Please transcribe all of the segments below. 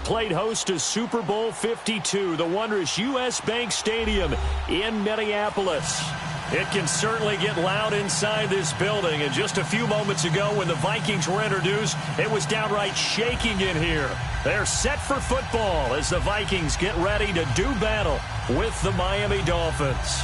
played host to Super Bowl 52, the wondrous U.S. Bank Stadium in Minneapolis. It can certainly get loud inside this building. And just a few moments ago when the Vikings were introduced, it was downright shaking in here. They're set for football as the Vikings get ready to do battle with the Miami Dolphins.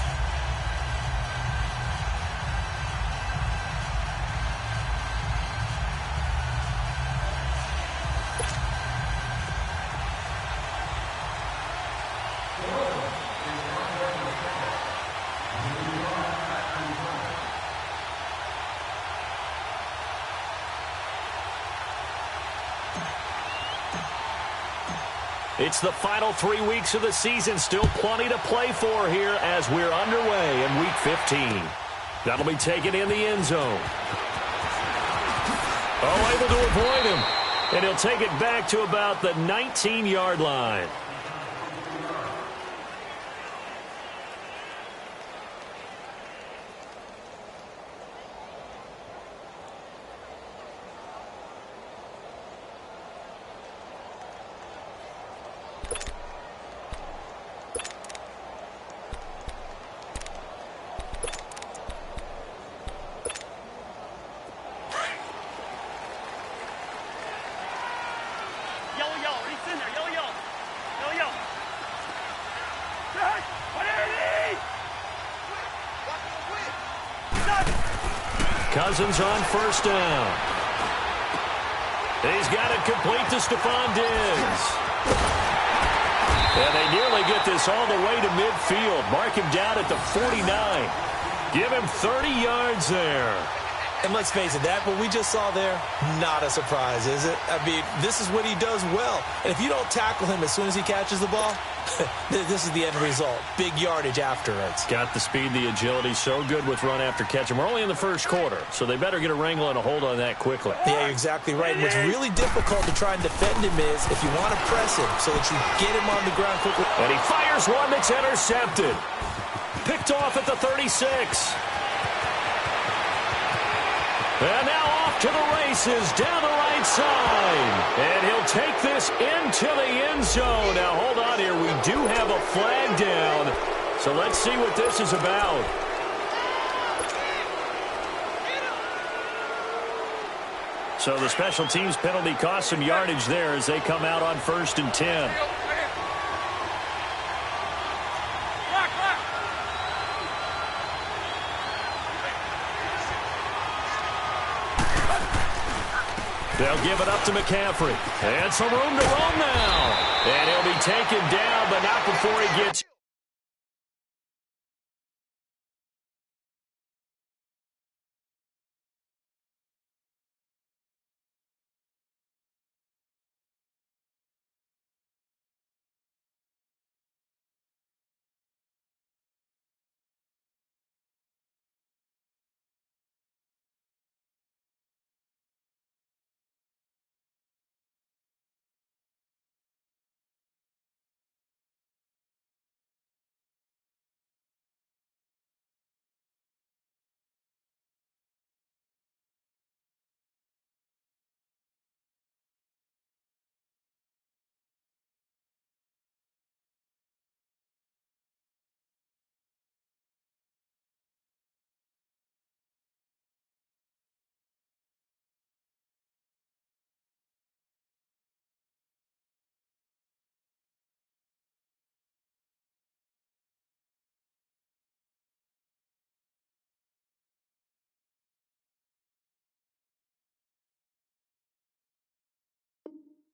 It's the final 3 weeks of the season. Still plenty to play for here as we're underway in Week 15. That'll be taken in the end zone. Oh, able to avoid him. And he'll take it back to about the 19-yard line. Cousins on first down. He's got it complete to Stephon Diggs. And they nearly get this all the way to midfield. Mark him down at the 49. Give him 30 yards there. And let's face it, that what we just saw there, not a surprise, is it? I mean, this is what he does well. And if you don't tackle him as soon as he catches the ball, this is the end result. Big yardage afterwards. Got the speed, the agility, so good with run after catch. And we're only in the first quarter, so they better get a wrangle and a hold on that quickly. Yeah, you're exactly right. And what's really difficult to try and defend him is if you want to press him so that you get him on the ground quickly. And he fires one that's intercepted. Picked off at the 36. And now off to the races down the right side. And he'll take this into the end zone. Now, hold on here. We do have a flag down. So let's see what this is about. So the special teams penalty cost some yardage there as they come out on 1st and 10. They'll give it up to McCaffrey. And some room to roam now. And he'll be taken down, but not before he gets...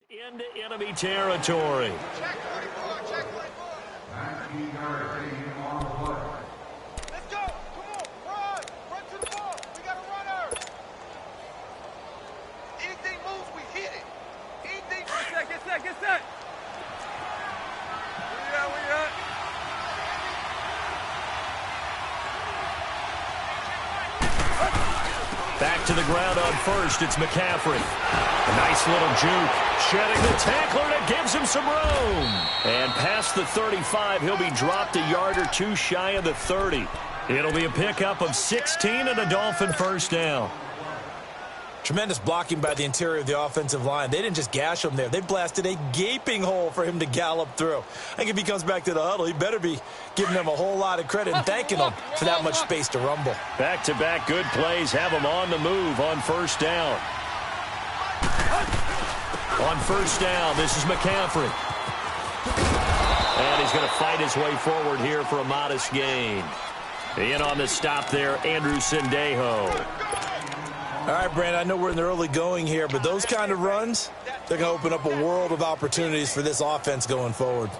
into enemy territory. Check 44, check 44. 19 yards taking him on the play. Let's go. Come on, run. Run to the ball. We got a runner. Anything moves, we hit it. Anything. Get set. Where you at? Back to the ground on first. It's McCaffrey. A nice little juke. Shedding the tackler, and it gives him some room. And past the 35, he'll be dropped a yard or two shy of the 30. It'll be a pickup of 16 and a Dolphin first down. Tremendous blocking by the interior of the offensive line. They didn't just gash him there. They blasted a gaping hole for him to gallop through. I think if he comes back to the huddle, he better be giving them a whole lot of credit and thanking them for that much space to rumble. Back-to-back good plays have him on the move on first down. On first down, this is McCaffrey. And he's going to fight his way forward here for a modest gain. In on the stop there, Andrew Sendejo. All right, Brandon, I know we're in the early going here, but those kind of runs, they're going to open up a world of opportunities for this offense going forward.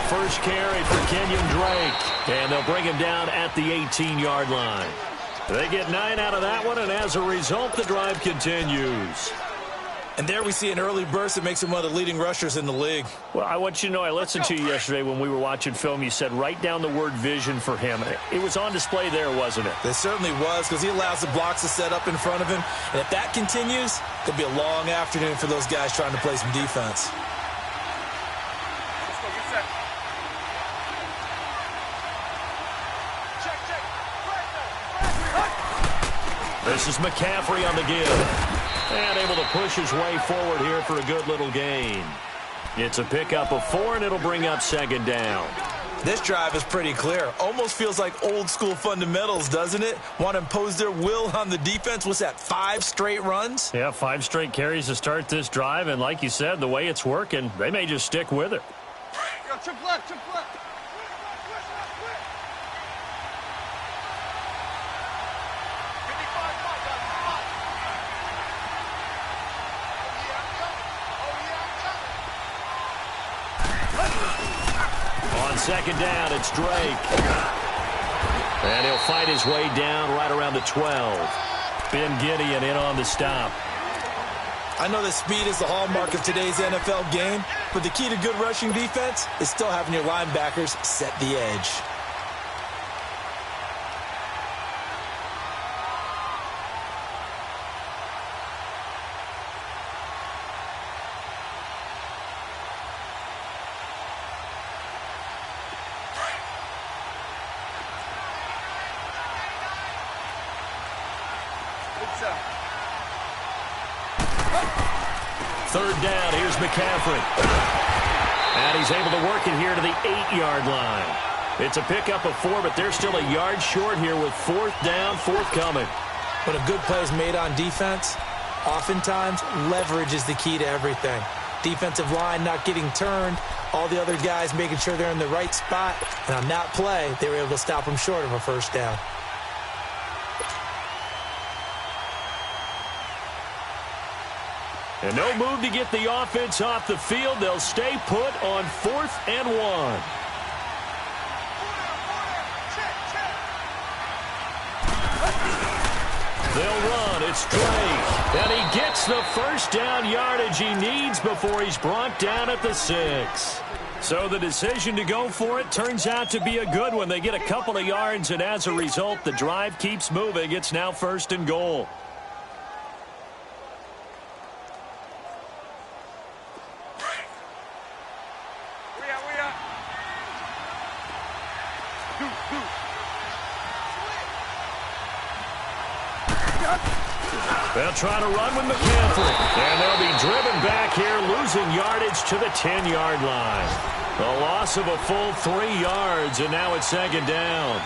First carry for Kenyon Drake, and they'll bring him down at the 18-yard line. They get 9 out of that one, and as a result, the drive continues. And there we see an early burst that makes him one of the leading rushers in the league. Well, I want you to know, I listened to you yesterday when we were watching film. You said write down the word vision for him. It was on display there, wasn't it? It certainly was, because he allows the blocks to set up in front of him. And if that continues, it'll be a long afternoon for those guys trying to play some defense. This is McCaffrey on the give. And able to push his way forward here for a good little gain. It's a pickup of 4, and it'll bring up second down. This drive is pretty clear. Almost feels like old school fundamentals, doesn't it? Want to impose their will on the defense. What's that, 5 straight runs? Yeah, 5 straight carries to start this drive. And like you said, the way it's working, they may just stick with it. Yo, chip left, chip left. On second down, it's Drake. And he'll fight his way down right around the 12. Ben Gideon in on the stop. I know that speed is the hallmark of today's NFL game, but the key to good rushing defense is still having your linebackers set the edge. Third down, here's McCaffrey. And he's able to work it here to the 8-yard line. It's a pickup of 4, but they're still a yard short here with 4th down, forthcoming. When a good play is made on defense, oftentimes leverage is the key to everything. Defensive line not getting turned, all the other guys making sure they're in the right spot. And on that play, they were able to stop them short of a first down. And no move to get the offense off the field. They'll stay put on 4th and 1. They'll run. It's Drake. And he gets the first down yardage he needs before he's brought down at the 6. So the decision to go for it turns out to be a good one. They get a couple of yards, and as a result, the drive keeps moving. It's now 1st and goal. They'll try to run with McCaffrey. And they'll be driven back here, losing yardage to the 10-yard line. A loss of a full 3 yards, and now it's second down.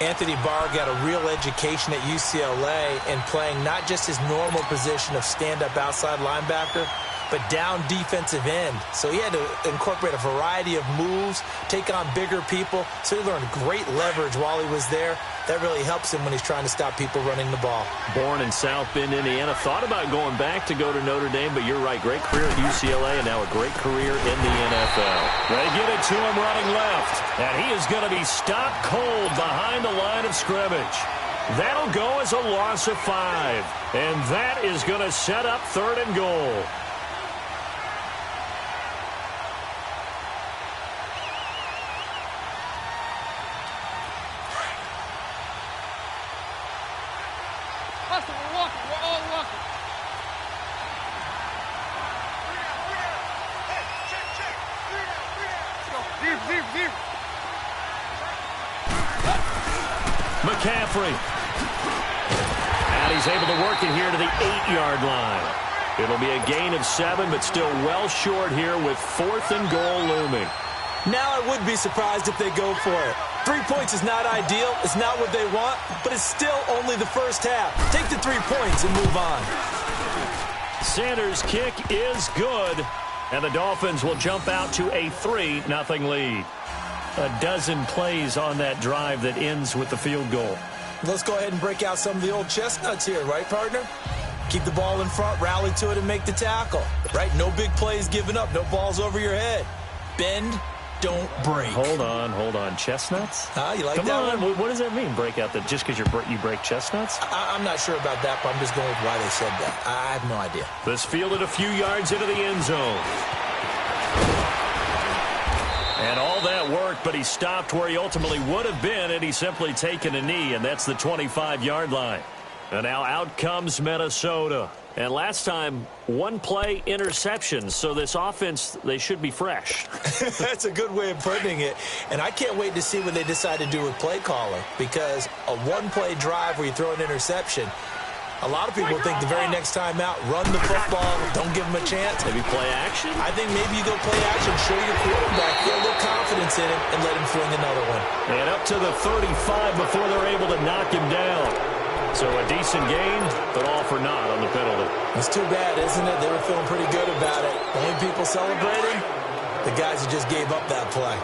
Anthony Barr got a real education at UCLA in playing not just his normal position of stand-up outside linebacker, but down defensive end. So he had to incorporate a variety of moves, take on bigger people. So he learned great leverage while he was there. That really helps him when he's trying to stop people running the ball. Born in South Bend, Indiana. Thought about going back to go to Notre Dame, but you're right. Great career at UCLA and now a great career in the NFL. They get it to him running left, and he is going to be stopped cold behind the line of scrimmage. That'll go as a loss of 5, and that is going to set up 3rd and goal. McCaffrey. And he's able to work it here to the 8-yard line. It'll be a gain of 7, but still well short here with 4th and goal looming. Now I would be surprised if they go for it. 3 points is not ideal. It's not what they want, but it's still only the first half. Take the 3 points and move on. Sanders' kick is good, and the Dolphins will jump out to a 3-0 lead. A dozen plays on that drive that ends with the field goal. Let's go ahead and break out some of the old chestnuts here, right, partner? Keep the ball in front, rally to it, and make the tackle. Right? No big plays given up, no balls over your head. Bend, don't break. Hold on. Chestnuts? You like Come that on. one? What does that mean, break out? That just because you break chestnuts? I'm not sure about that, but I'm just going with why they said that. I have no idea. This fielded a few yards into the end zone. And all that worked, but he stopped where he ultimately would have been had he simply taken a knee, and that's the 25-yard line. And now out comes Minnesota. And last time, 1 play interception, so this offense, they should be fresh. That's a good way of putting it. And I can't wait to see what they decide to do with play caller, because a 1-play drive where you throw an interception, a lot of people think the very next time out, run the football, don't give them a chance. Maybe play action? I think maybe you go play action, show your quarterback, get a little confidence in him, and let him fling another one. And up to the 35 before they're able to knock him down. So a decent gain, but all for naught on the penalty. It's too bad, isn't it? They were feeling pretty good about it. Only people celebrating, the guys who just gave up that play.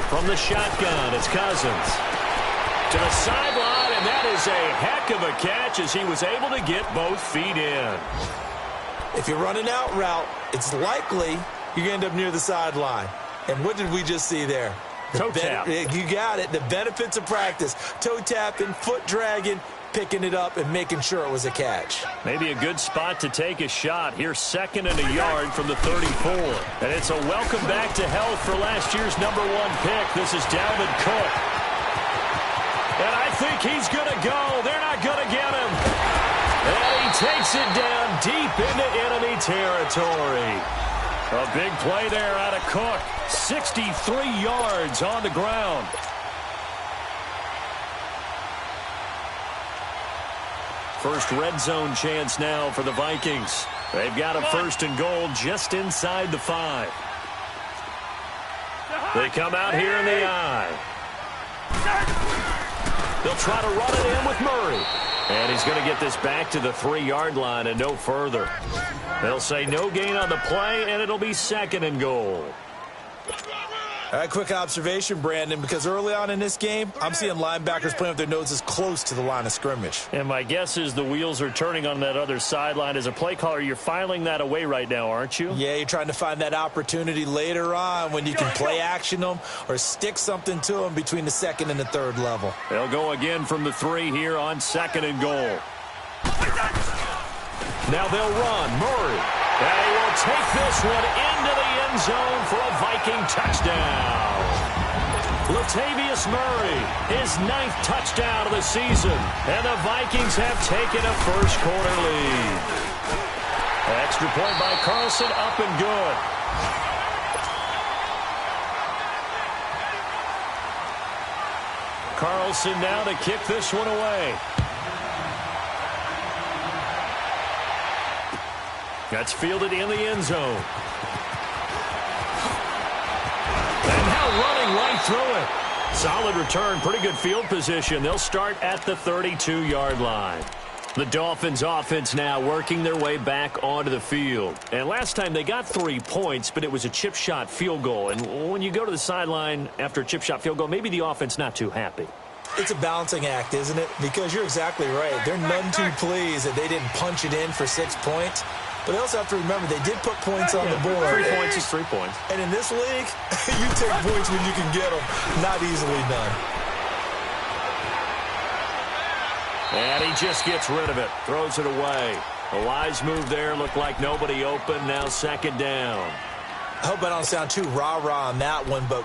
From the shotgun, it's Cousins. To the sideline, and that is a heck of a catch as he was able to get both feet in. If you're running out route, it's likely you're going to end up near the sideline. And what did we just see there? Toe tap. You got it. The benefits of practice. Toe tapping, foot dragging, picking it up, and making sure it was a catch. Maybe a good spot to take a shot. Here's 2nd and a yard from the 34. And it's a welcome back to health for last year's #1 pick. This is Dalvin Cook. And I think he's going to go. They're not going to get him. And he takes it down deep into enemy territory. A big play there out of Cook. 63 yards on the ground. First red zone chance now for the Vikings. They've got a 1st and goal just inside the 5. They come out here in the eye. They'll try to run it in with Murray. And he's going to get this back to the 3-yard line and no further. They'll say no gain on the play, and it'll be 2nd and goal. All right, quick observation, Brandon, because early on in this game, I'm seeing linebackers playing with their noses close to the line of scrimmage. And my guess is the wheels are turning on that other sideline. As a play caller, you're filing that away right now, aren't you? Yeah, you're trying to find that opportunity later on when you can play action them or stick something to them between the 2nd and the 3rd level. They'll go again from the 3 here on 2nd and goal. Now they'll run. Murray. And he will take this one into the end zone for a Viking touchdown. Latavius Murray, his 9th touchdown of the season. And the Vikings have taken a first-quarter lead. Extra point by Carlson, up and good. Carlson now to kick this one away. That's fielded in the end zone. And now running right through it. Solid return, pretty good field position. They'll start at the 32-yard line. The Dolphins offense now working their way back onto the field. And last time they got 3 points, but it was a chip shot field goal. And when you go to the sideline after a chip shot field goal, maybe the offense not too happy. It's a balancing act, isn't it? Because you're exactly right. They're none too pleased that they didn't punch it in for 6 points. But they also have to remember they did put points on the board. 3 points is 3 points. And in this league, you take points when you can get them. Not easily done. And he just gets rid of it. Throws it away. A wise move there. Looked like nobody open. Now 2nd down. I hope I don't sound too rah-rah on that one, but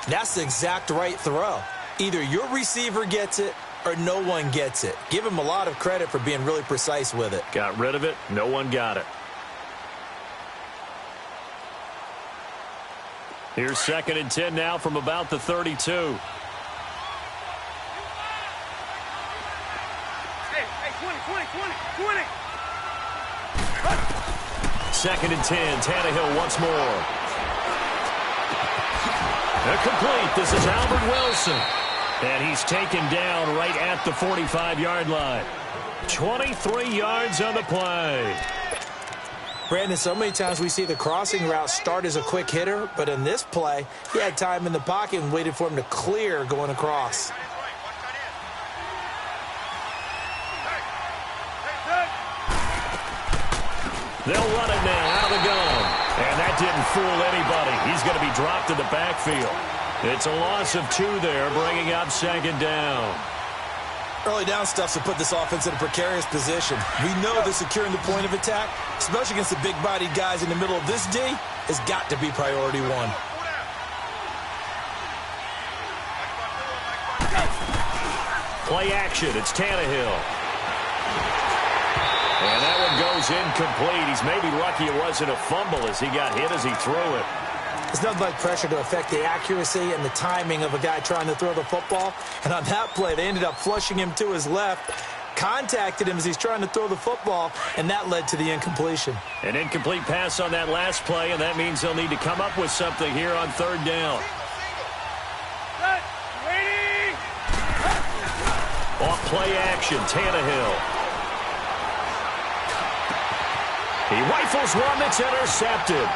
that's the exact right throw. Either your receiver gets it or no one gets it. Give him a lot of credit for being really precise with it. Got rid of it. No one got it. Here's 2nd and 10 now from about the 32. Hey, 20. 2nd and 10. Tannehill once more. Complete. This is Albert Wilson. And he's taken down right at the 45-yard line. 23 yards on the play. Brandon, so many times we see the crossing route start as a quick hitter, but in this play, he had time in the pocket and waited for him to clear going across. They'll run it now out of the gun. And that didn't fool anybody. He's going to be dropped in the backfield. It's a loss of 2 there, bringing up 2nd down. Early down stuff to put this offense in a precarious position. We know that securing the point of attack, especially against the big-bodied guys in the middle of this D, has got to be priority 1. Play action. It's Tannehill. And that one goes incomplete. He's maybe lucky it wasn't a fumble as he got hit as he threw it. It's nothing like pressure to affect the accuracy and the timing of a guy trying to throw the football. And on that play, they ended up flushing him to his left, contacted him as he's trying to throw the football, and that led to the incompletion. An incomplete pass on that last play, and that means they'll need to come up with something here on 3rd down. Off play action, Tannehill. He rifles one that's intercepted.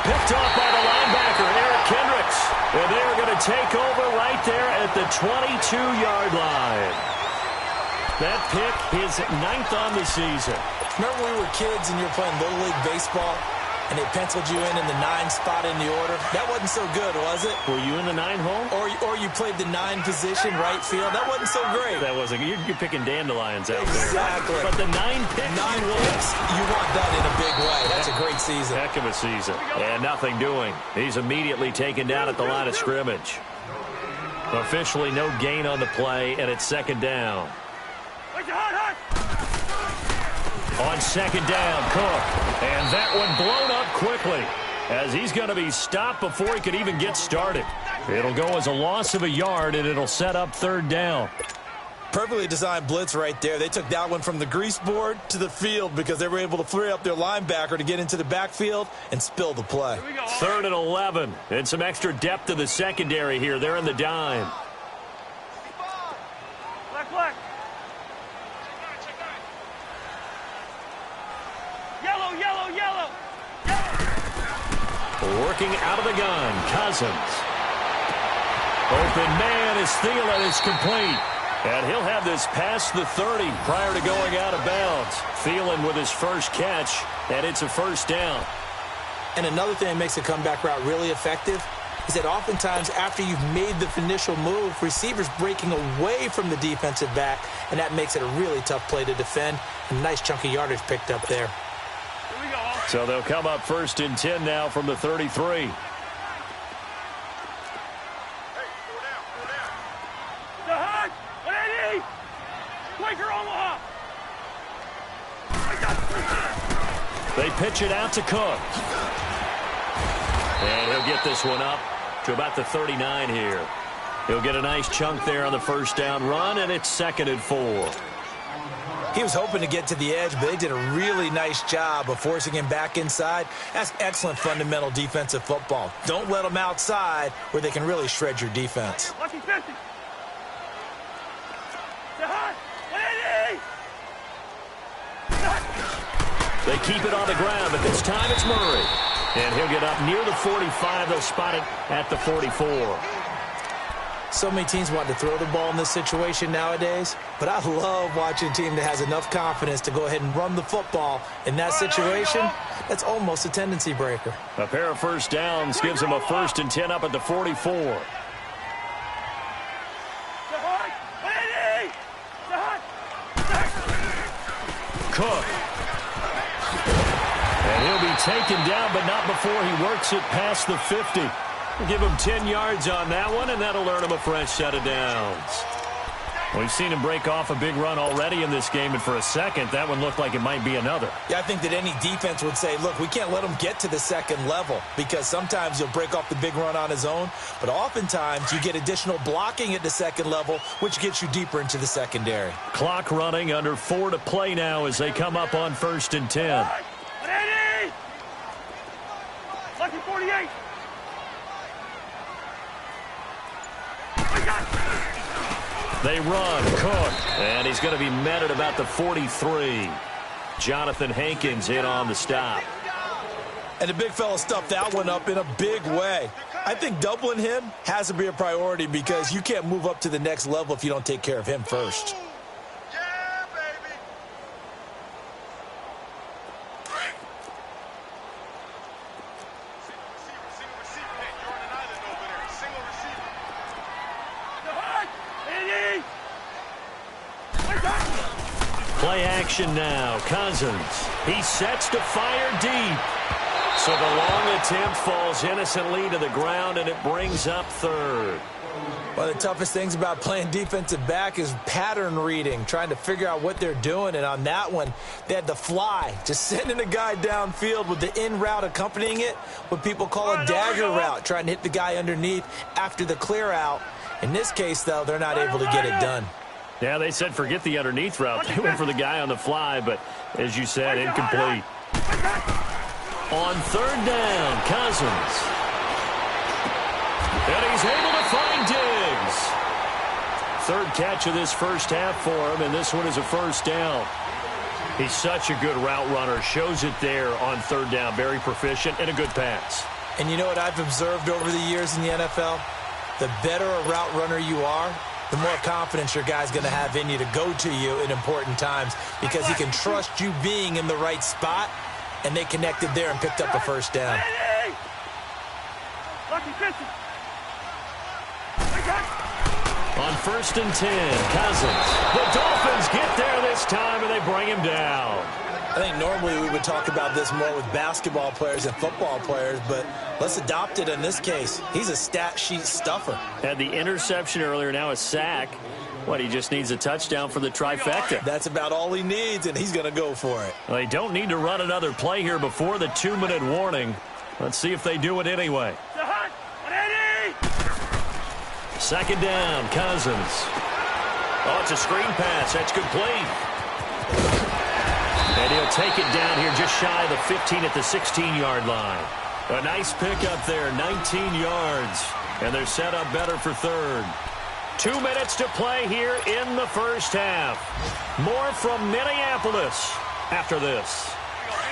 Picked off by the linebacker, Eric Kendricks. And they're going to take over right there at the 22-yard line. That pick is 9th on the season. Remember when we were kids and you were playing Little League Baseball and they penciled you in the 9 spot in the order? That wasn't so good, was it? Were you in the 9 hole? Or you played the 9 position, right field? That wasn't so great. That wasn't. You're picking dandelions out there. Exactly. But the 9 picks. 9 picks, you want that in a big way. That's a great season. Heck of a season. And nothing doing. He's immediately taken down at the line of scrimmage. Officially no gain on the play, and it's 2nd down. On 2nd down, Cook. And that one blown up quickly as he's going to be stopped before he could even get started. It'll go as a loss of a yard, and it'll set up 3rd down. Perfectly designed blitz right there. They took that one from the grease board to the field because they were able to free up their linebacker to get into the backfield and spill the play. 3rd and 11. And some extra depth to the secondary here. They're in the dime. Black. Yellow. Working out of the gun, Cousins. Open man is Thielen. It's complete. And he'll have this past the 30 prior to going out of bounds. Thielen with his first catch, and it's a 1st down. And another thing that makes the comeback route really effective is that oftentimes after you've made the initial move, receivers breaking away from the defensive back, and that makes it a really tough play to defend. A nice chunk of yardage picked up there. So they'll come up 1st and 10 now from the 33. They pitch it out to Cook. And he'll get this one up to about the 39 here. He'll get a nice chunk there on the 1st down run, and it's 2nd and 4. He was hoping to get to the edge, but they did a really nice job of forcing him back inside. That's excellent fundamental defensive football. Don't let them outside where they can really shred your defense. Lucky 50. They keep it on the ground, but this time it's Murray. And he'll get up near the 45. They'll spot it at the 44. So many teams want to throw the ball in this situation nowadays, but I love watching a team that has enough confidence to go ahead and run the football. In that situation, that's almost a tendency breaker. A pair of 1st downs gives them a 1st and 10 up at the 44. Cook. And he'll be taken down, but not before he works it past the 50. We'll give him 10 yards on that one, and that'll earn him a fresh set of downs. We've seen him break off a big run already in this game, and for a second, that one looked like it might be another. Yeah, I think that any defense would say, look, we can't let him get to the second level because sometimes he'll break off the big run on his own, but oftentimes you get additional blocking at the second level, which gets you deeper into the secondary. Clock running, under 4 to play now as they come up on 1st and 10. Lucky 48. They run, Cook, and he's going to be met at about the 43. Jonathan Hankins in on the stop. And the big fella stuffed that one up in a big way. I think doubling him has to be a priority because you can't move up to the next level if you don't take care of him first. Yeah, baby. Single receiver, Nick. You're on an island over there. Single receiver. Play action now. Cousins. He sets to fire deep. So the long attempt falls innocently to the ground, and it brings up 3rd. One of the toughest things about playing defensive back is pattern reading, trying to figure out what they're doing. And on that one, they had the fly, just sending a guy downfield with the in route accompanying it, what people call a dagger route, trying to hit the guy underneath after the clear out. In this case, though, they're not able to get it done. Yeah, they said forget the underneath route. They went for the guy on the fly, but as you said, incomplete. On 3rd down, Cousins. And he's able to find Diggs. 3rd catch of this first half for him, and this one is a 1st down. He's such a good route runner. Shows it there on 3rd down. Very proficient and a good pass. And you know what I've observed over the years in the NFL? The better a route runner you are, the more confidence your guy's going to have in you to go to you in important times because he can trust you being in the right spot, and they connected there and picked up a 1st down. On 1st and 10, Cousins. The Dolphins get there this time, and they bring him down. I think normally we would talk about this more with basketball players and football players, but let's adopt it in this case. He's a stat sheet stuffer. Had the interception earlier, now a sack. What, he just needs a touchdown for the trifecta. That's about all he needs, and he's going to go for it. Well, they don't need to run another play here before the 2-minute warning. Let's see if they do it anyway. 2nd down, Cousins. Oh, it's a screen pass. That's complete. And he'll take it down here just shy of the 15 at the 16-yard line. A nice pickup there, 19 yards. And they're set up better for 3rd. 2 minutes to play here in the first half. More from Minneapolis after this.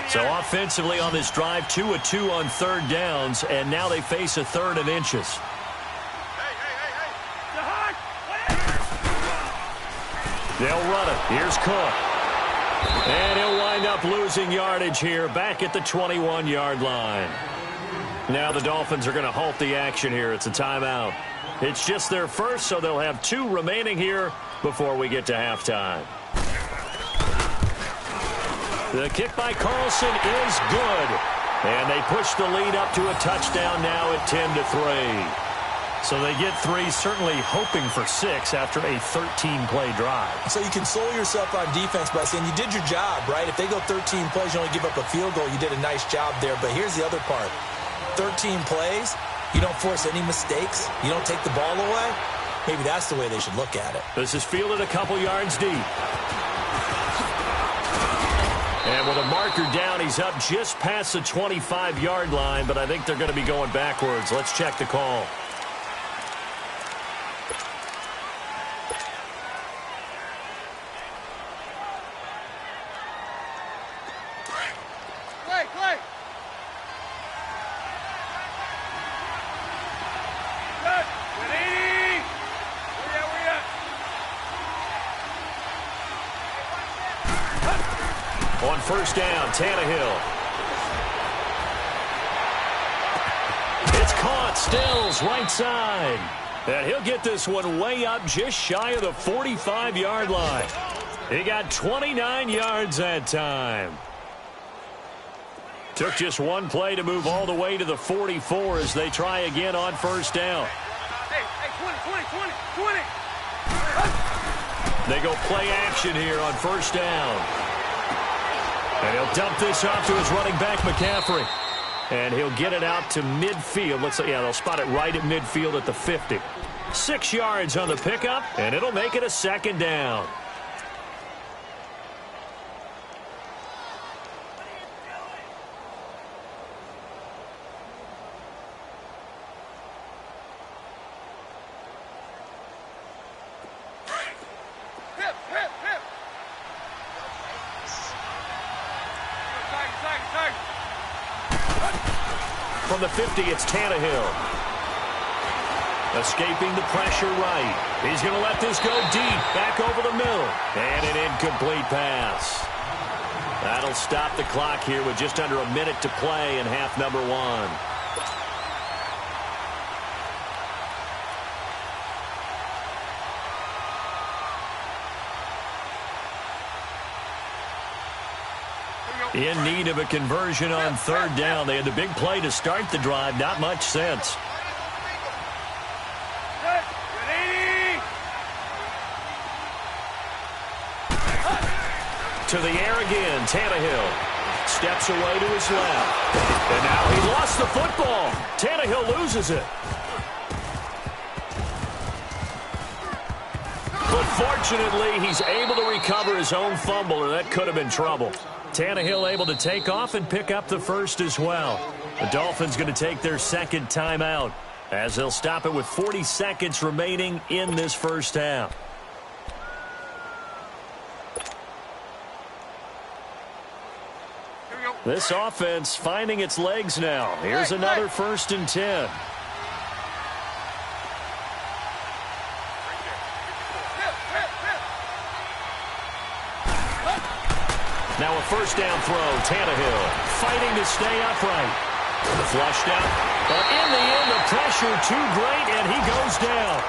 So offensively on this drive, 2 of 2 on 3rd downs, and now they face a 3rd and inches. They'll run it. Here's Cook. And he'll wind up losing yardage here back at the 21-yard line. Now the Dolphins are going to halt the action here. It's a timeout. It's just their first, so they'll have 2 remaining here before we get to halftime. The kick by Carlson is good. And they push the lead up to a touchdown now at 10-3. So they get 3, certainly hoping for 6 after a 13-play drive. So you console yourself on defense by saying you did your job, right? If they go 13 plays, you only give up a field goal, you did a nice job there. But here's the other part. 13 plays, you don't force any mistakes, you don't take the ball away. Maybe that's the way they should look at it. This is fielded a couple yards deep. And with a marker down, he's up just past the 25-yard line, but I think they're going to be going backwards. Let's check the call. Clay. Good. 80. Where you at? On 1st down, Tannehill. It's caught. Stills, right side. And he'll get this one way up just shy of the 45-yard line. He got 29 yards that time. Took just one play to move all the way to the 44 as they try again on 1st down. Hey, 20. They go play action here on first down. And he'll dump this off to his running back, McCaffrey. And he'll get it out to midfield. They'll spot it right at midfield at the 50. 6 yards on the pickup, and it'll make it a second down. From the 50, it's Tannehill. Escaping the pressure right. He's going to let this go deep, back over the middle. And an incomplete pass. That'll stop the clock here with just under a minute to play in half number 1. In need of a conversion on third down. They had the big play to start the drive. Not much sense. To the air again. Tannehill steps away to his left. And now he lost the football. Tannehill loses it. But fortunately, he's able to recover his own fumble, or that could have been trouble. Tannehill able to take off and pick up the first as well. The Dolphins going to take their second timeout as they'll stop it with 40 seconds remaining in this first half. This offense finding its legs now. Here's another 1st and 10. Now a first down throw. Tannehill fighting to stay upright. Flushed out. But in the end, the pressure too great, and he goes down.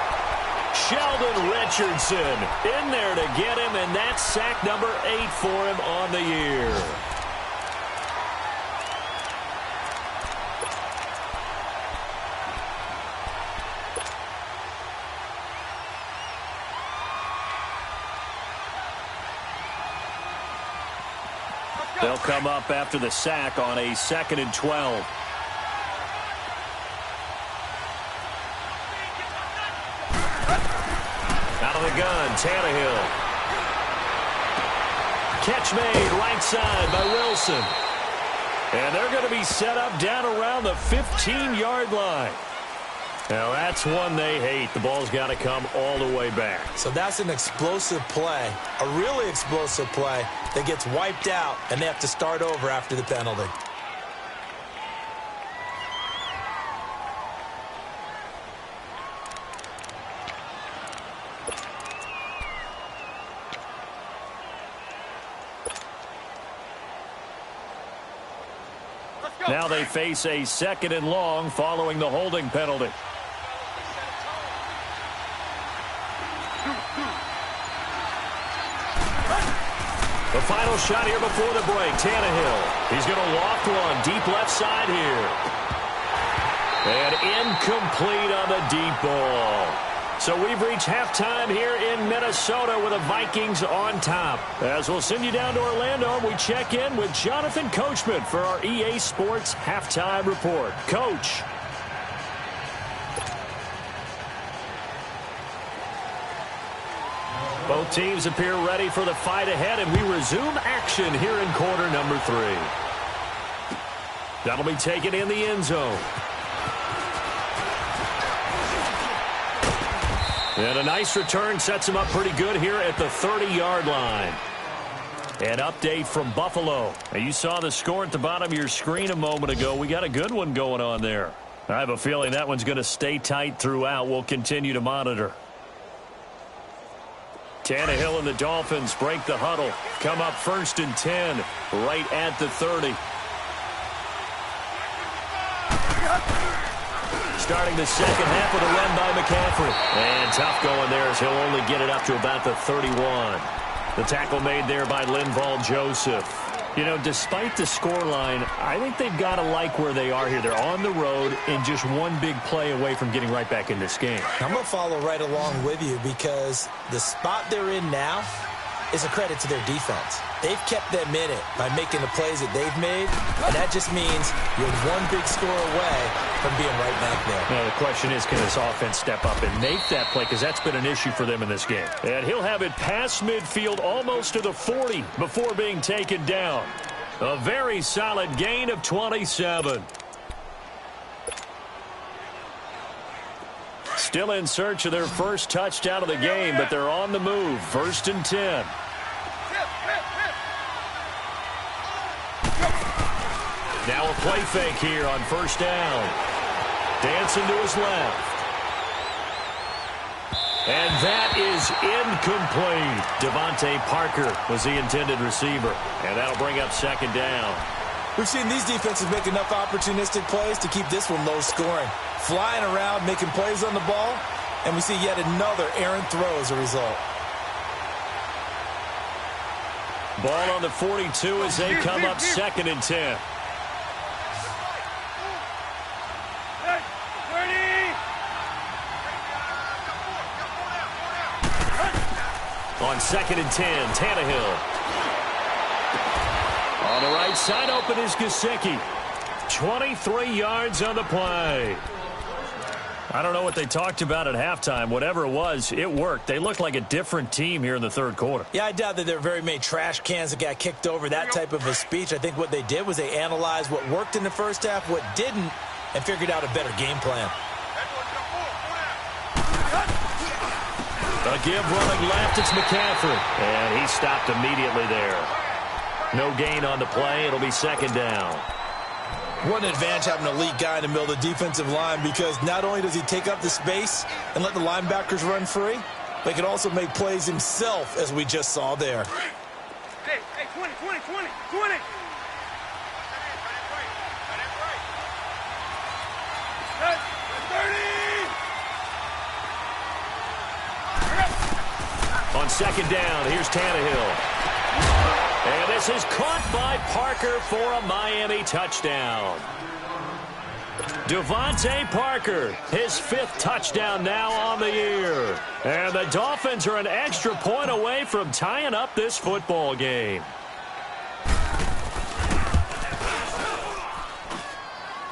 Sheldon Richardson in there to get him, and that's sack number 8 for him on the year. They'll come up after the sack on a 2nd and 12. Out of the gun, Tannehill. Catch made right side by Wilson. And they're going to be set up down around the 15-yard line. Now, that's one they hate. The ball's got to come all the way back. So that's an explosive play, a really explosive play that gets wiped out, and they have to start over after the penalty. Now they face a 2nd and long following the holding penalty. The final shot here before the break. Tannehill. He's going to loft one deep left side here. And incomplete on the deep ball. So we've reached halftime here in Minnesota with the Vikings on top. As we'll send you down to Orlando, we check in with Jonathan Coachman for our EA Sports Halftime Report. Coach. Both teams appear ready for the fight ahead, and we resume action here in quarter number 3. That'll be taken in the end zone. And a nice return sets him up pretty good here at the 30-yard line. An update from Buffalo. Now, you saw the score at the bottom of your screen a moment ago. We got a good one going on there. I have a feeling that one's going to stay tight throughout. We'll continue to monitor. Tannehill and the Dolphins break the huddle. Come up 1st and 10 right at the 30. Starting the second half with a run by McCaffrey. And tough going there as he'll only get it up to about the 31. The tackle made there by Linval Joseph. You know, despite the scoreline, I think they've got to like where they are here. They're on the road and just one big play away from getting right back in this game. I'm going to follow right along with you because the spot they're in now is a credit to their defense. They've kept them in it by making the plays that they've made, and that just means you're one big score away from being right back there. Now, the question is, can this offense step up and make that play? Because that's been an issue for them in this game. And he'll have it past midfield almost to the 40 before being taken down. A very solid gain of 27. Still in search of their first touchdown of the game, but they're on the move. 1st and 10. Now a play fake here on 1st down. Dancing to his left. And that is incomplete. Devontae Parker was the intended receiver. And that'll bring up 2nd down. We've seen these defenses make enough opportunistic plays to keep this one low scoring. Flying around, making plays on the ball, and we see yet another errant throw as a result. Ball on the 42 as they come up 2nd and 10. On 2nd and 10, Tannehill. On the right side, open is Gesicki. 23 yards on the play. I don't know what they talked about at halftime. Whatever it was, it worked. They looked like a different team here in the 3rd quarter. Yeah, I doubt that there were very many trash cans that got kicked over, that type of a speech. I think what they did was they analyzed what worked in the first half, what didn't, and figured out a better game plan. A give running left, it's McCaffrey. And he stopped immediately there. No gain on the play. It'll be 2nd down. What an advantage having an elite guy in the middle of the defensive line, because not only does he take up the space and let the linebackers run free, but he can also make plays himself, as we just saw there. Hey, 20, 20, 20, 20. On 2nd down, here's Tannehill. And this is caught by Parker for a Miami touchdown. Devontae Parker, his 5th touchdown now on the year. And the Dolphins are an extra point away from tying up this football game.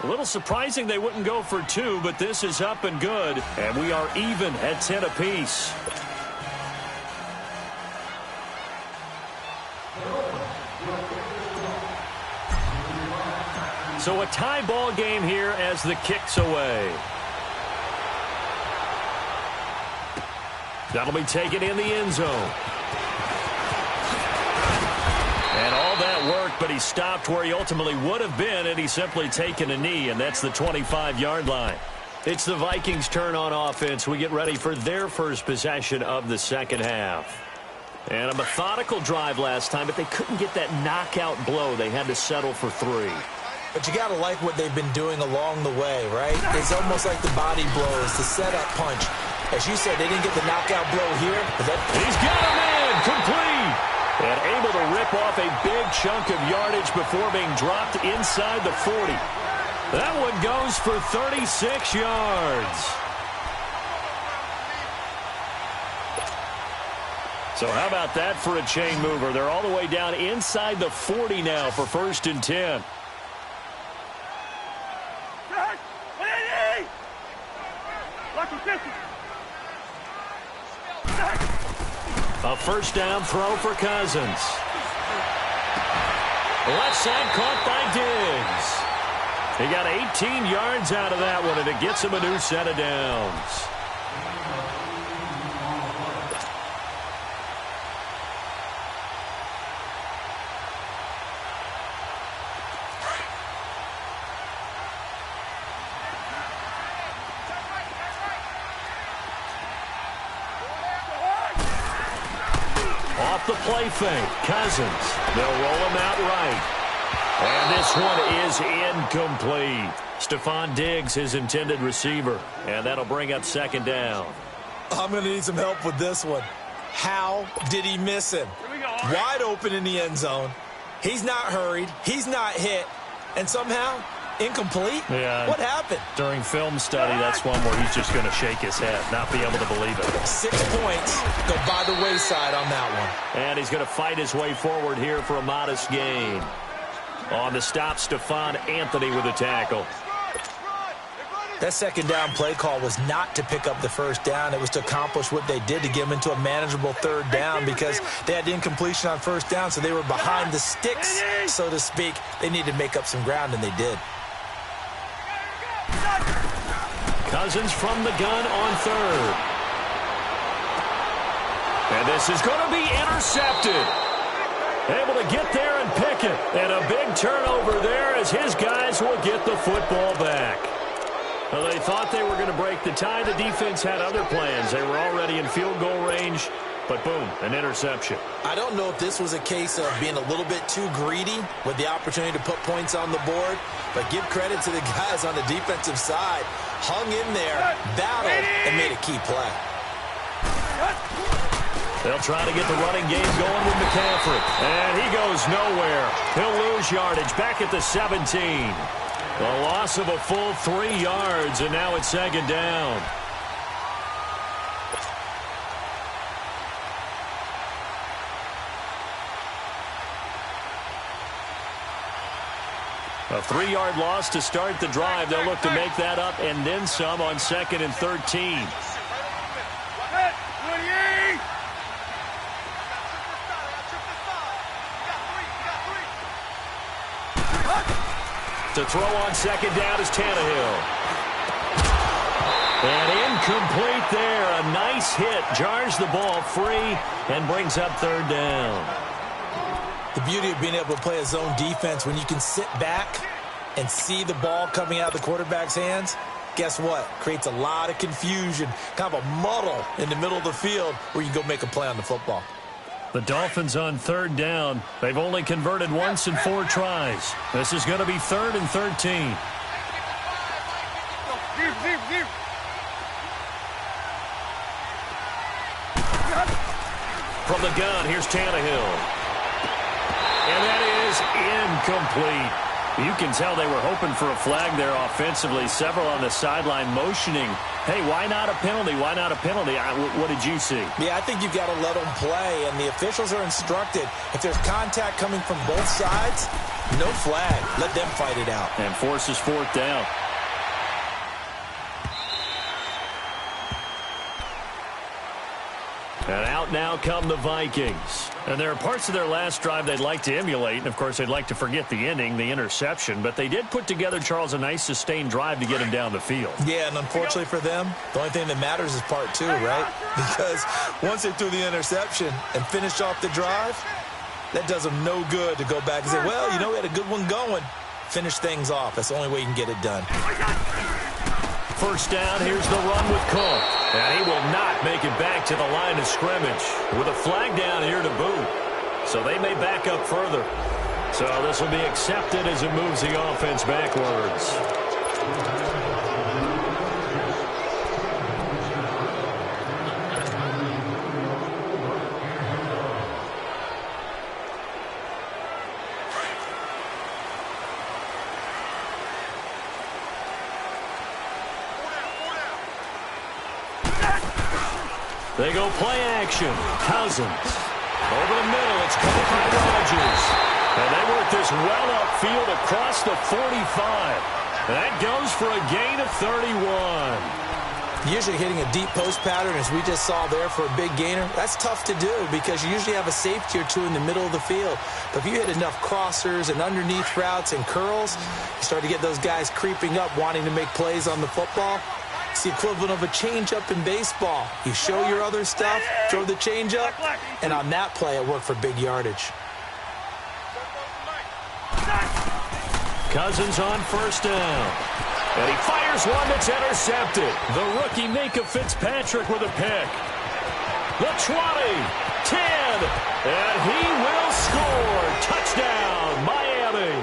A little surprising they wouldn't go for 2, but this is up and good. And we are even at 10 apiece. So a tie ball game here as the kick's away. That'll be taken in the end zone. And all that worked, but he stopped where he ultimately would have been, and he's simply taken a knee, and that's the 25-yard line. It's the Vikings' turn on offense. We get ready for their first possession of the 2nd half. And a methodical drive last time, but they couldn't get that knockout blow. They had to settle for 3. But you got to like what they've been doing along the way, right? It's almost like the body blows, the setup punch. As you said, they didn't get the knockout blow here. But he's got him in, complete. And able to rip off a big chunk of yardage before being dropped inside the 40. That one goes for 36 yards. So how about that for a chain mover? They're all the way down inside the 40 now for 1st and 10. A 1st down throw for Cousins. Left side caught by Diggs. He got 18 yards out of that one, and it gets him a new set of downs. Off the play fake, Cousins. They'll roll him out right. And this one is incomplete. Stephon Diggs, his intended receiver. And that'll bring up 2nd down. I'm going to need some help with this one. How did he miss him? Wide open in the end zone. He's not hurried. He's not hit. And somehow, incomplete? Yeah. What happened? During film study, that's one where he's just going to shake his head, not be able to believe it. 6 points go by the wayside on that one. And he's going to fight his way forward here for a modest gain. On the stop, Stephon Anthony with a tackle. That second down play call was not to pick up the first down. It was to accomplish what they did, to get them into a manageable third down, because they had incompletion on first down, so they were behind the sticks, so to speak. They needed to make up some ground, and they did. Cousins from the gun on third. And this is going to be intercepted. Able to get there and pick it. And a big turnover there as his guys will get the football back. Well, they thought they were going to break the tie. The defense had other plans. They were already in field goal range, but boom, an interception. I don't know if this was a case of being a little bit too greedy with the opportunity to put points on the board, but give credit to the guys on the defensive side. Hung in there, battled, and made a key play. They'll try to get the running game going with McCaffrey. And he goes nowhere. He'll lose yardage back at the 17. A loss of a full 3 yards, and now it's second down. A 3-yard loss to start the drive. They'll look to make that up and then some on 2nd and 13. To throw on second down is Tannehill. And incomplete there. A nice hit. Jars the ball free and brings up third down. The beauty of being able to play a zone defense, when you can sit back and see the ball coming out of the quarterback's hands, guess what? Creates a lot of confusion, kind of a muddle in the middle of the field where you can go make a play on the football. The Dolphins on third down. They've only converted once in 4 tries. This is going to be 3rd and 13. From the gun, here's Tannehill. And that is incomplete. You can tell they were hoping for a flag there offensively. Several on the sideline motioning, hey, why not a penalty? Why not a penalty? What did you see? Yeah, I think you've got to let them play, and the officials are instructed. If there's contact coming from both sides, no flag. Let them fight it out. And forces 4th down. And out now come the Vikings. And there are parts of their last drive they'd like to emulate. And, of course, they'd like to forget the ending, the interception. But they did put together, Charles, a nice sustained drive to get him down the field. Yeah, and unfortunately for them, the only thing that matters is part 2, right? Because once they threw the interception and finished off the drive, that does them no good to go back and say, well, you know, we had a good one going. Finish things off. That's the only way you can get it done. First down, here's the run with Cook. And he will not make it back to the line of scrimmage with a flag down here to boot. So they may back up further. So this will be accepted as it moves the offense backwards. They go play action. Cousins. Over the middle, it's caught by Rodgers. And they work this well upfield across the 45. That goes for a gain of 31. Usually hitting a deep post pattern, as we just saw there for a big gainer, that's tough to do because you usually have a safety or two in the middle of the field. But if you hit enough crossers and underneath routes and curls, you start to get those guys creeping up wanting to make plays on the football. It's the equivalent of a changeup in baseball. You show your other stuff, throw the changeup, and on that play, it worked for big yardage. Cousins on first down. And he fires one that's intercepted. The rookie Minka Fitzpatrick with a pick. The 20, 10, and he will score. Touchdown, Miami.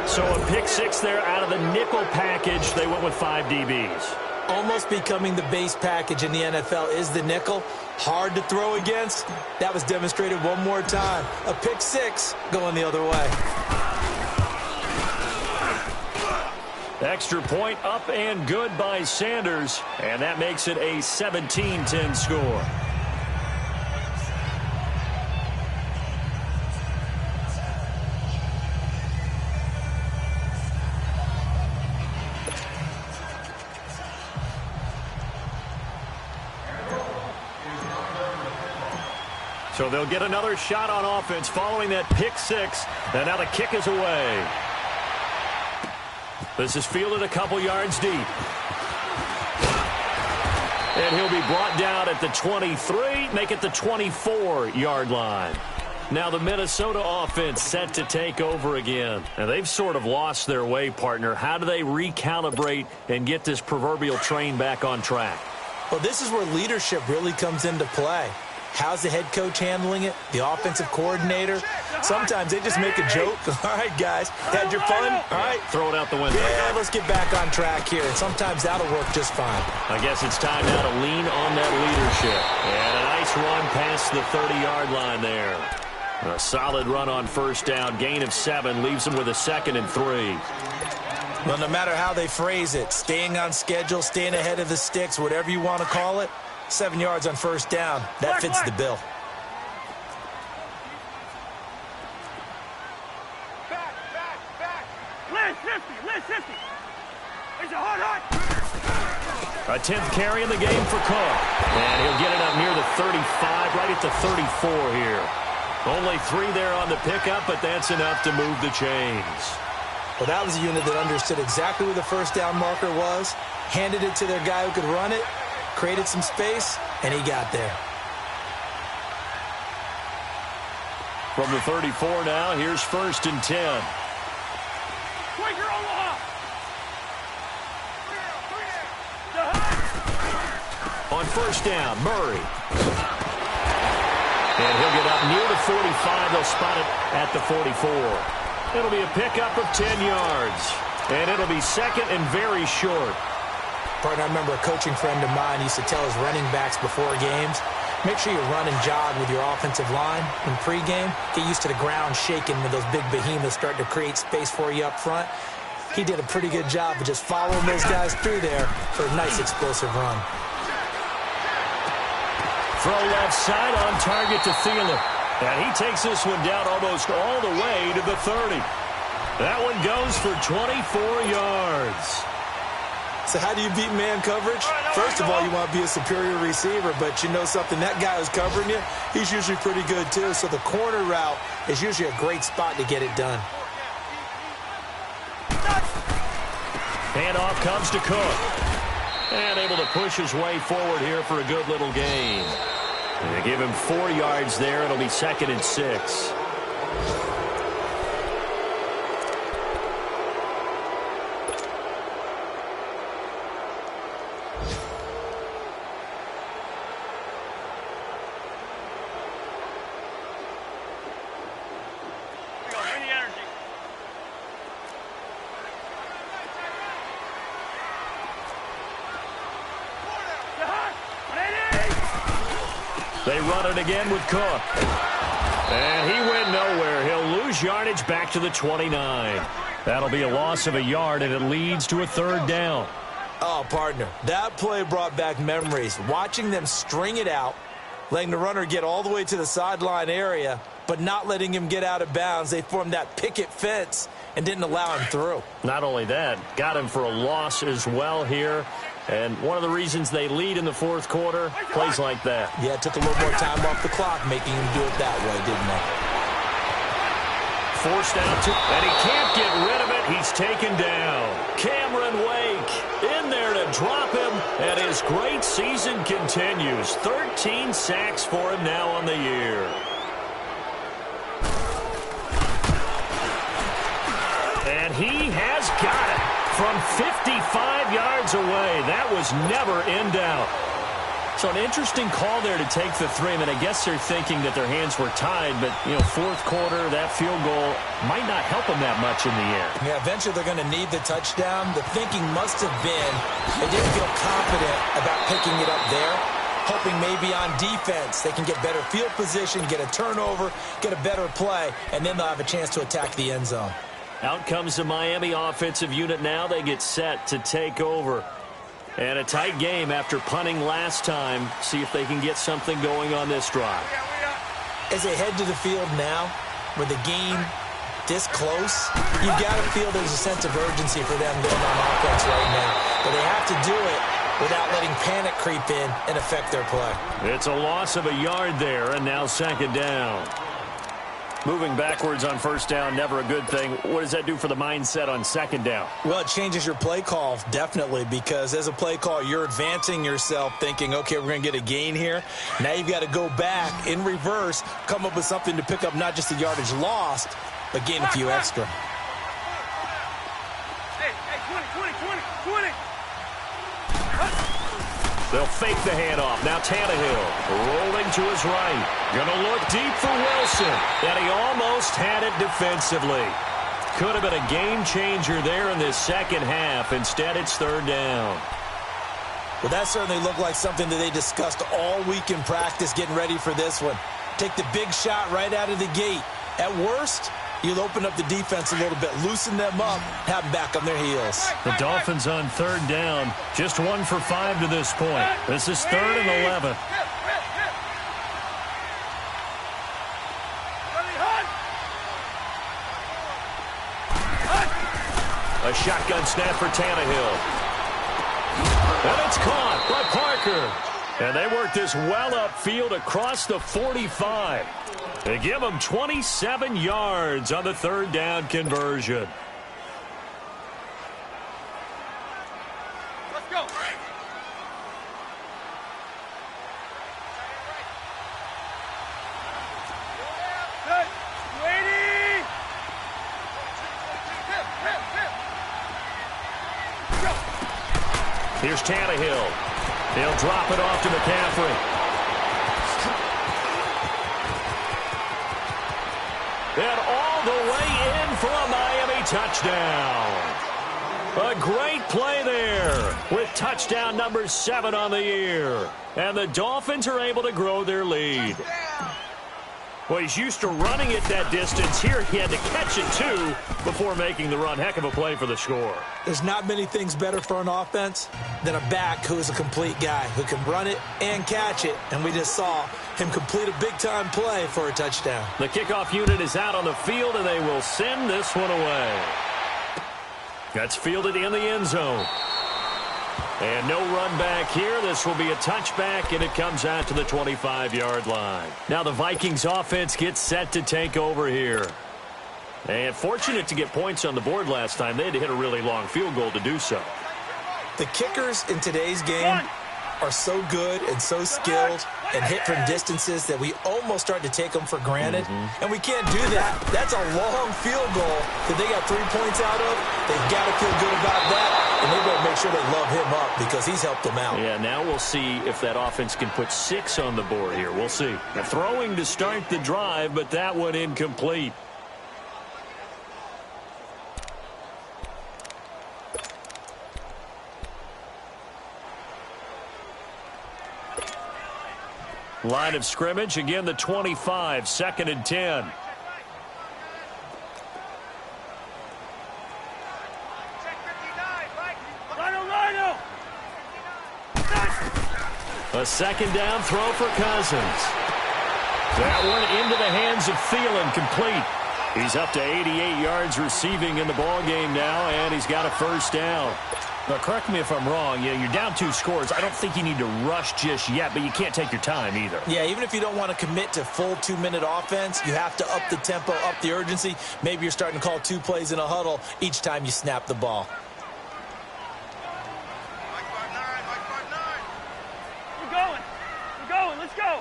So a pick 6 there out of the nickel package. They went with 5 DBs. almost becoming the base package in the NFL is the nickel. Hard to throw against. That was demonstrated one more time. A pick six going the other way. Extra point up and good by Sanders, and that makes it a 17-10 score. So they'll get another shot on offense following that pick six, and now the kick is away. This is fielded a couple yards deep. And he'll be brought down at the 23, make it the 24-yard line. Now the Minnesota offense set to take over again. And they've sort of lost their way, partner. How do they recalibrate and get this proverbial train back on track? Well, this is where leadership really comes into play. How's the head coach handling it? The offensive coordinator? Sometimes they just make a joke. All right, guys, had your fun? All right. Throw it out the window. Yeah, let's get back on track here. And sometimes that'll work just fine. I guess it's time now to lean on that leadership. And a nice run past the 30-yard line there. A solid run on first down. Gain of 7 leaves them with a 2nd and 3. Well, no matter how they phrase it, staying on schedule, staying ahead of the sticks, whatever you want to call it, 7 yards on first down. That fits the bill. Back. List 50. It's a hot. A 10th carry in the game for Cook. And he'll get it up near the 35, right at the 34 here. Only 3 there on the pickup, but that's enough to move the chains. Well, that was a unit that understood exactly where the first down marker was, handed it to their guy who could run it, created some space, and he got there. From the 34 now, here's 1st and 10. On first down, Murray. And he'll get up near the 45. They'll spot it at the 44. It'll be a pickup of 10 yards. And it'll be 2nd and very short. Partner, I remember a coaching friend of mine used to tell his running backs before games, make sure you run and jog with your offensive line in pregame. Get used to the ground shaking when those big behemoths start to create space for you up front. He did a pretty good job of just following those guys through there for a nice explosive run. Throw left side on target to Thielen. And he takes this one down almost all the way to the 30. That one goes for 24 yards. So how do you beat man coverage? First of all, you want to be a superior receiver, but you know something, that guy who's covering you, he's usually pretty good too. So the corner route is usually a great spot to get it done. Handoff comes to Cook. And able to push his way forward here for a good little gain. And they give him 4 yards there. It'll be 2nd and 6. They run it again with Cook. And he went nowhere. He'll lose yardage back to the 29. That'll be a loss of a yard, and it leads to a 3rd down. Oh, partner, that play brought back memories. Watching them string it out, letting the runner get all the way to the sideline area, but not letting him get out of bounds. They formed that picket fence and didn't allow him through. Not only that, got him for a loss as well here. And one of the reasons they lead in the 4th quarter, plays like that. Yeah, it took a little more time off the clock making him do it that way, didn't it? Forced out to, and he can't get rid of it. He's taken down. Cameron Wake in there to drop him, and his great season continues. 13 sacks for him now on the year. And he has got it from 55 yards away. That was never in doubt. So an interesting call there to take the three. I mean, I guess they're thinking that their hands were tied, but, fourth quarter, that field goal might not help them that much in the end. Yeah, eventually they're going to need the touchdown. The thinking must have been they didn't feel confident about picking it up there, hoping maybe on defense they can get better field position, get a turnover, get a better play, and then they'll have a chance to attack the end zone. Out comes the Miami offensive unit now. They get set to take over. And a tight game after punting last time. See if they can get something going on this drive. As they head to the field now, with the game this close, you've got to feel there's a sense of urgency for them going on offense right now. But they have to do it without letting panic creep in and affect their play. It's a loss of a yard there, and now second down. Moving backwards on first down, never a good thing. What does that do for the mindset on second down? Well, it changes your play call, definitely, because as a play call, you're advancing yourself thinking, okay, we're going to get a gain here. Now you've got to go back in reverse, come up with something to pick up not just the yardage lost, but gain a few extra. Hey, 20, 20, 20, 20. They'll fake the handoff. Now Tannehill rolling to his right. Going to look deep for Wilson. And he almost had it defensively. Could have been a game changer there in this second half. Instead, it's third down. Well, that certainly looked like something that they discussed all week in practice getting ready for this one. Take the big shot right out of the gate. At worst, you'll open up the defense a little bit, loosen them up, have them back on their heels. The Dolphins on third down, just 1 for 5 to this point. This is 3rd and 11. A shotgun snap for Tannehill. And it's caught by Parker. And they work this well upfield across the 45. They give them 27 yards on the third down conversion. Let's go. Good. 280. Here's Tannehill. He'll drop it off to McCaffrey. And all the way in for a Miami touchdown. A great play there with touchdown number 7 on the year. And the Dolphins are able to grow their lead. Well, he's used to running it that distance. Here he had to catch it, too, before making the run. Heck of a play for the score. There's not many things better for an offense than a back who is a complete guy who can run it and catch it. And we just saw him complete a big-time play for a touchdown. The kickoff unit is out on the field, and they will send this one away. That's fielded in the end zone. And no run back here. This will be a touchback, and it comes out to the 25-yard line. Now the Vikings offense gets set to take over here. And fortunate to get points on the board last time. They had to hit a really long field goal to do so. The kickers in today's game are so good and so skilled and hit from distances that we almost start to take them for granted. And we can't do that. That's a long field goal that they got 3 points out of. They've got to feel good about that, and they better make sure they love him up because he's helped them out. Yeah, now we'll see if that offense can put 6 on the board here. We'll see. They're throwing to start the drive, but that one incomplete. Line of scrimmage, again the 25, 2nd and 10. A second down throw for Cousins. That one into the hands of Thielen, complete. He's up to 88 yards receiving in the ballgame now, and he's got a first down. Now, correct me if I'm wrong. You're down 2 scores. I don't think you need to rush just yet, but you can't take your time either. Yeah, even if you don't want to commit to full 2-minute offense, you have to up the tempo, up the urgency. Maybe you're starting to call 2 plays in a huddle each time you snap the ball. We're going. Let's go.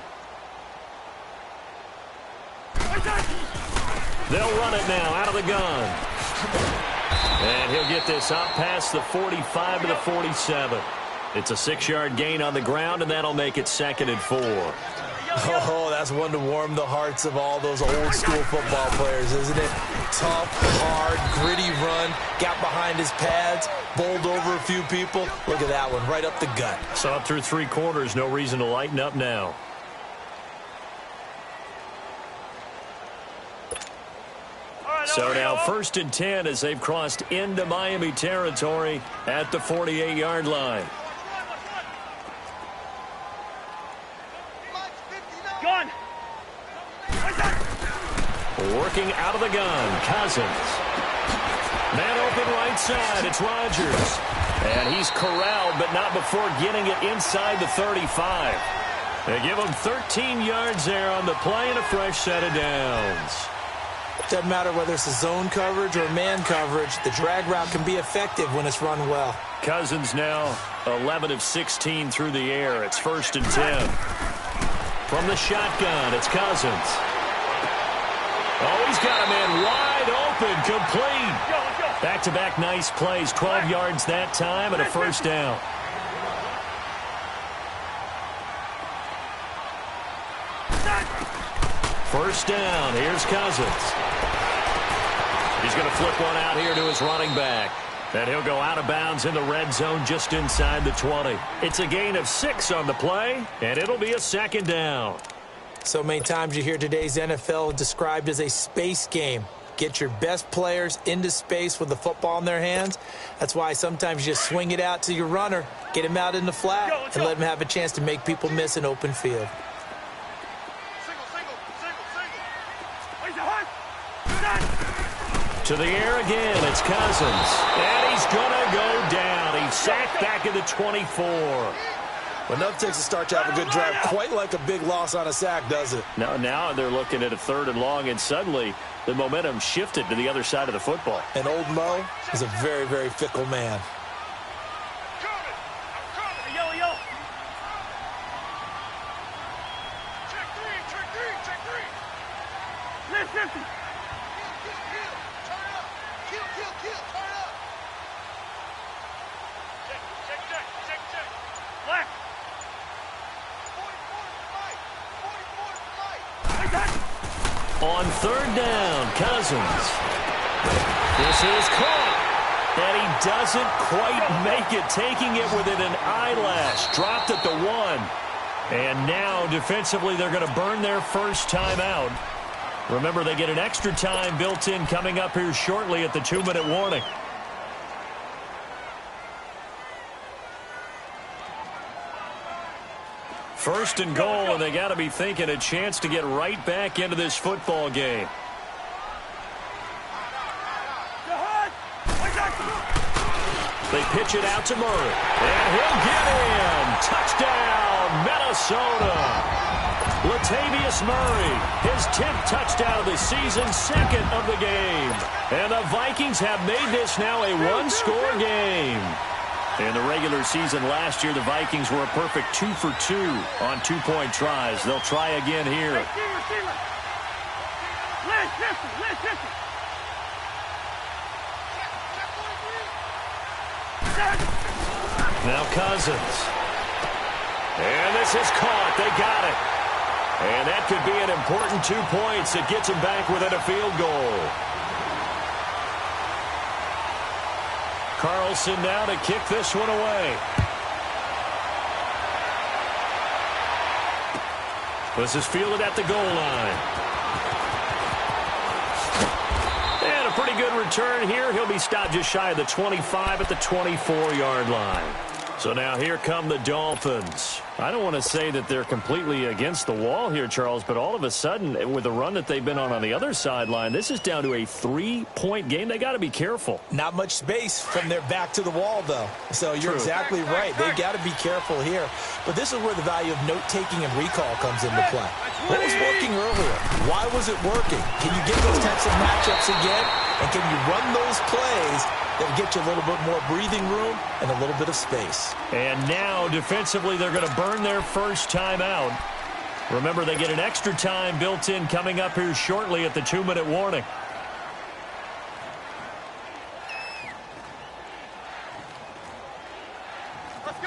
They'll run it now out of the gun. And he'll get this up past the 45 to the 47. It's a 6-yard gain on the ground, and that'll make it 2nd and 4. Oh, that's one to warm the hearts of all those old-school football players, isn't it? Tough, hard, gritty run, got behind his pads, bowled over a few people. Look at that one, right up the gut. Saw it through 3 quarters, no reason to lighten up now. So now 1st and 10 as they've crossed into Miami territory at the 48-yard line. Gun. Working out of the gun, Cousins. Man open right side, it's Rodgers. And he's corralled, but not before getting it inside the 35. They give him 13 yards there on the play and a fresh set of downs. Doesn't matter whether it's a zone coverage or man coverage, the drag route can be effective when it's run well. Cousins now 11 of 16 through the air. It's 1st and 10. From the shotgun, it's Cousins. Oh, he's got a man wide open, complete. Back-to-back nice plays, 12 yards that time and a 1st down. First down, here's Cousins. He's going to flip one out here to his running back. And he'll go out of bounds in the red zone just inside the 20. It's a gain of 6 on the play, and it'll be a 2nd down. So many times you hear today's NFL described as a space game. Get your best players into space with the football in their hands. That's why sometimes you just swing it out to your runner, get him out in the flat, and let him have a chance to make people miss an open field. To the air again, it's Cousins. And he's going to go down. He's sacked back at the 24. Well, enough takes a start to have a good drive. Quite like a big loss on a sack, does it? Now they're looking at a 3rd and long, and suddenly the momentum shifted to the other side of the football. And old Mo is a very, very fickle man. On 3rd down, Cousins. This is caught. And he doesn't quite make it, taking it within an eyelash. Dropped at the 1. And now, defensively, they're going to burn their first time out. Remember, they get an extra time built in coming up here shortly at the 2-minute warning. First and goal, and they got to be thinking a chance to get right back into this football game. They pitch it out to Murray, and he'll get in. Touchdown, Minnesota. Latavius Murray, his 10th touchdown of the season, 2nd of the game. And the Vikings have made this now a 1-score game. In the regular season last year, the Vikings were a perfect 2 for 2 on 2-point tries. They'll try again here. Now Cousins. And this is caught. They got it. And that could be an important 2 points that gets them back within a field goal. Carlson now to kick this one away. This is fielded at the goal line. And a pretty good return here. He'll be stopped just shy of the 25 at the 24-yard line. So now here come the Dolphins. I don't want to say that they're completely against the wall here, Charles, but all of a sudden, with the run that they've been on the other sideline, this is down to a 3-point game. They got to be careful. Not much space from their back to the wall, though. So you're exactly right. They've got to be careful here. But this is where the value of note-taking and recall comes into play. What was working earlier? Why was it working? Can you get those types of matchups again? And can you run those plays that'll get you a little bit more breathing room and a little bit of space? And now, defensively, they're going to burn their first time out. Remember, they get an extra time built in coming up here shortly at the 2-minute warning.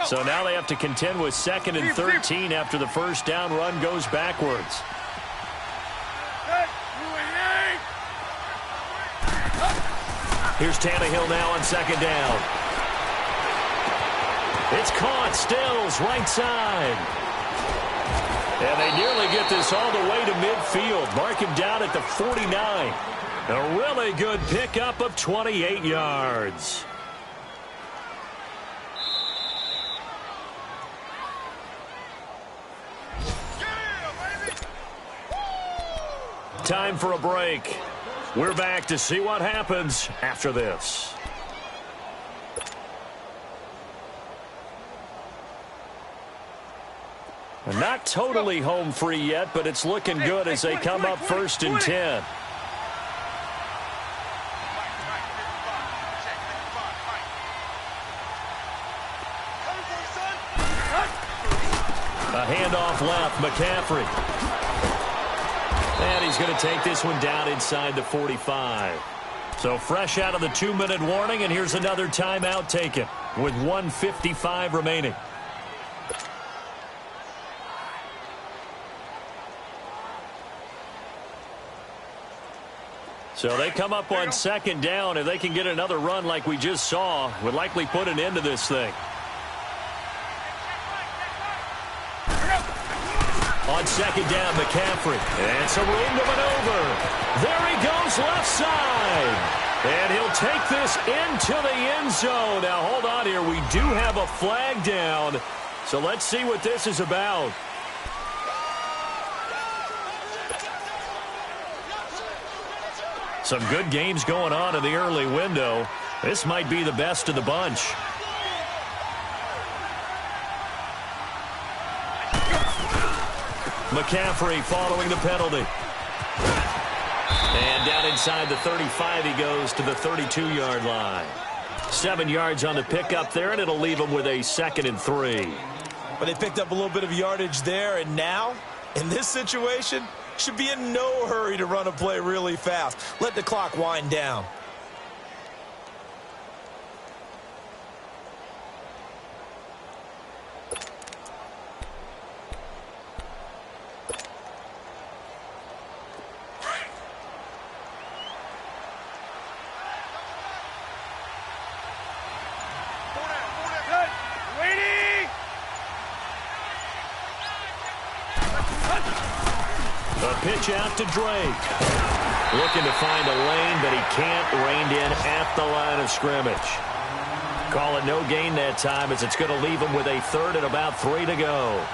So now they have to contend with 2nd and 13 after the first down run goes backwards. Here's Tannehill now on 2nd down. It's caught. Stills right side. And they nearly get this all the way to midfield. Mark him down at the 49. A really good pickup of 28 yards. Time for a break. We're back to see what happens after this. Not totally home free yet, but it's looking good as they come up 1st and 10. A handoff left, McCaffrey. And he's going to take this one down inside the 45. So fresh out of the 2-minute warning, and here's another timeout taken with 1:55 remaining. So they come up on 2nd down. If they can get another run like we just saw, would likely put an end to this thing. On 2nd down, McCaffrey. And some room to maneuver. There he goes left side. And he'll take this into the end zone. Now, hold on here. We do have a flag down. So let's see what this is about. Some good games going on in the early window. This might be the best of the bunch. McCaffrey following the penalty. And down inside the 35 he goes to the 32-yard line. 7 yards on the pickup there, and it'll leave him with a 2nd and 3. But they picked up a little bit of yardage there, and now, in this situation, should be in no hurry to run a play really fast. Let the clock wind down. Pitch out to Drake. Looking to find a lane, but he can't. Reined in at the line of scrimmage. Call it no gain that time, as it's going to leave him with a 3rd and about 3 to go.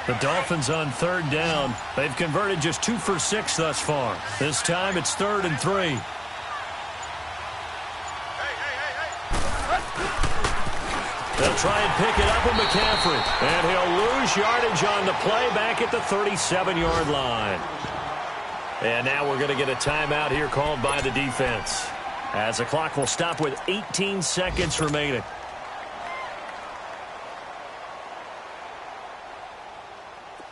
The Dolphins on 3rd down. They've converted just 2 for 6 thus far. This time it's 3rd and 3. They'll try and pick it up with McCaffrey. And he'll lose yardage on the play back at the 37-yard line. And now we're going to get a timeout here called by the defense, as the clock will stop with 18 seconds remaining.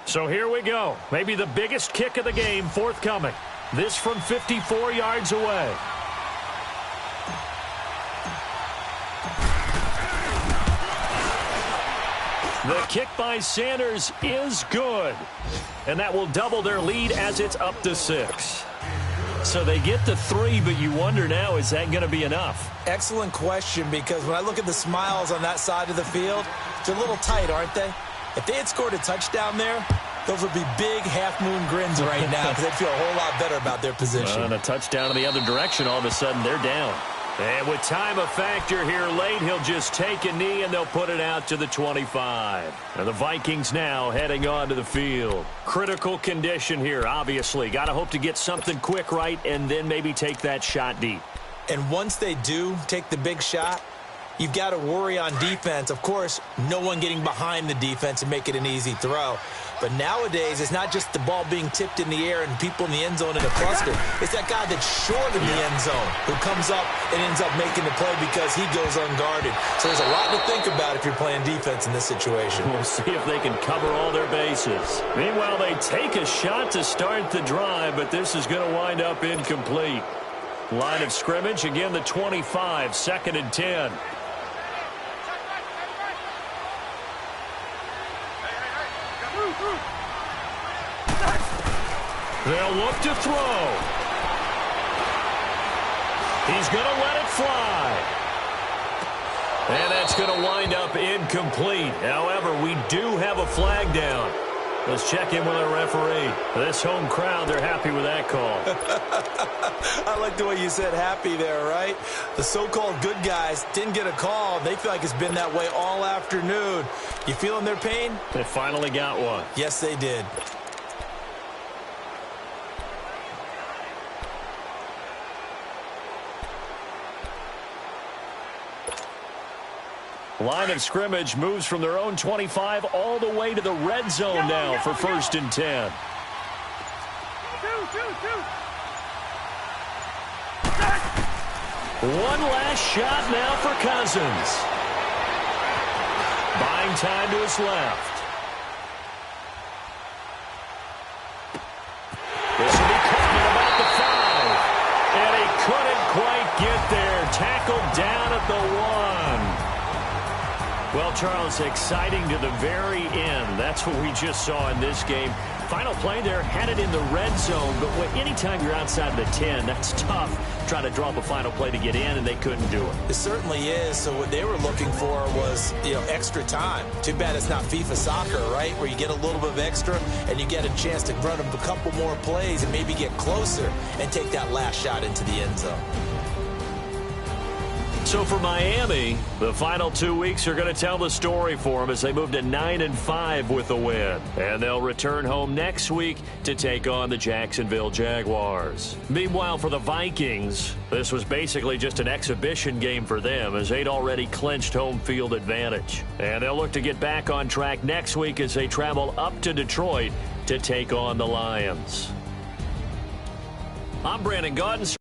So here we go. Maybe the biggest kick of the game forthcoming. This from 54 yards away. The kick by Sanders is good. And that will double their lead as it's up to 6. So they get to 3, but you wonder now, is that going to be enough? Excellent question, because when I look at the smiles on that side of the field, they're a little tight, aren't they? If they had scored a touchdown there, those would be big half-moon grins right now, because they'd feel a whole lot better about their position. And a touchdown in the other direction, all of a sudden they're down. And with time a factor here late, he'll just take a knee and they'll put it out to the 25. And the Vikings now heading on to the field. Critical condition here, obviously. Got to hope to get something quick right and then maybe take that shot deep. And once they do take the big shot, you've got to worry on defense. Of course, no one getting behind the defense and make it an easy throw. But nowadays, it's not just the ball being tipped in the air and people in the end zone in a cluster. It's that guy that's short of the end zone who comes up and ends up making the play because he goes unguarded. So there's a lot to think about if you're playing defense in this situation. We'll see if they can cover all their bases. Meanwhile, they take a shot to start the drive, but this is going to wind up incomplete. Line of scrimmage, again the 25, 2nd and 10. They'll look to throw. He's going to let it fly. And that's going to wind up incomplete. However, we do have a flag down. Let's check in with our referee. This home crowd, they're happy with that call. I like the way you said happy there, right? The so-called good guys didn't get a call. They feel like it's been that way all afternoon. You feeling their pain? They finally got one. Yes, they did. Line of scrimmage moves from their own 25 all the way to the red zone now for 1st and 10. One last shot now for Cousins. Buying time to his left. This will be caught at about the 5. And he couldn't quite get there. Tackled down at the 1. Well, Charles, exciting to the very end. That's what we just saw in this game. Final play there, had it in the red zone, but anytime you're outside the 10, that's tough. Trying to draw up a final play to get in, and they couldn't do it. It certainly is. So what they were looking for was, extra time. Too bad it's not FIFA soccer, right, where you get a little bit of extra and you get a chance to run a couple more plays and maybe get closer and take that last shot into the end zone. So for Miami, the final 2 weeks are going to tell the story for them as they move to 9-5 with a win. And they'll return home next week to take on the Jacksonville Jaguars. Meanwhile, for the Vikings, this was basically just an exhibition game for them as they'd already clinched home field advantage. And they'll look to get back on track next week as they travel up to Detroit to take on the Lions. I'm Brandon Gaudens.